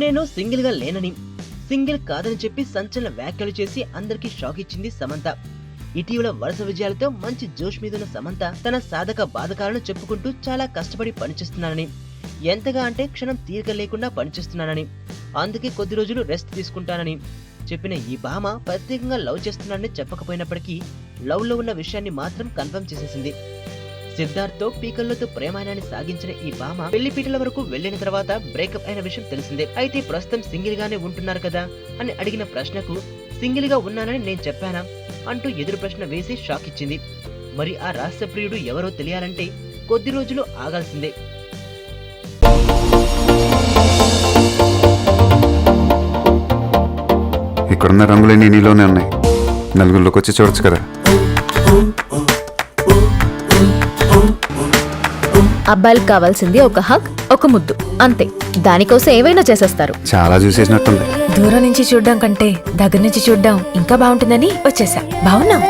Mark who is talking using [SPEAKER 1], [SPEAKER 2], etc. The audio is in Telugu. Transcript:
[SPEAKER 1] నేను సింగిల్ గా లేనని, సింగిల్ కాదని చెప్పి సంచలన వ్యాఖ్యలు చేసి అందరికీ షాక్ ఇచ్చింది సమంత. ఇటీవల వరుస విజయాలతో మంచి జోష్ మీదున్న సమంత తన సాధక బాధకాలను చెప్పుకుంటూ చాలా కష్టపడి పనిచేస్తున్నానని, ఎంతగా అంటే క్షణం తీరిక లేకుండా పనిచేస్తున్నానని, అందుకే కొద్ది రోజులు రెస్ట్ తీసుకుంటానని చెప్పిన ఈ భామ ప్రత్యేకంగా లవ్ చేస్తున్నానని చెప్పకపోయినప్పటికీ లవ్ లో ఉన్న విషయాన్ని మాత్రం కన్ఫర్మ్ చేసేసింది. సిద్ధార్థ్ తో పీకల్లతో ప్రేమాయణాన్ని సాగించిన ఈ భామ పెళ్లిపీటల వరకు వెళ్లిన తర్వాత బ్రేకప్ అయిన విషయం తెలిసిందే. అయితే ప్రస్తుతం సింగిల్ గానే ఉంటున్నారు కదా అని అడిగిన ప్రశ్నకు సింగిల్ గా ఉన్నానని నేను చెప్పానా అంటూ ఎదురు ప్రశ్న వేసి షాక్ ఇచ్చింది. మరి ఆ రహస్య ప్రియుడు ఎవరో తెలియాలంటే కొద్ది రోజులు ఆగాల్సిందే.
[SPEAKER 2] ఇక్కడున్న రంగులన్నీ నీలోనే ఉన్నాయి, నలుగురిలోకి వచ్చి చూడొచ్చు కదా.
[SPEAKER 3] అబ్బాయిలకు కావాల్సింది ఒక హగ్, ఒక ముద్దు, అంతే. దానికోసం ఏవైనా చేసేస్తారు.
[SPEAKER 2] చాలా చూసేసినట్టుంది.
[SPEAKER 4] దూరం నుంచి చూడడం కంటే దగ్గర నుంచి చూడడం ఇంకా బాగుంటుందని వచ్చేసా. బాగున్నాం.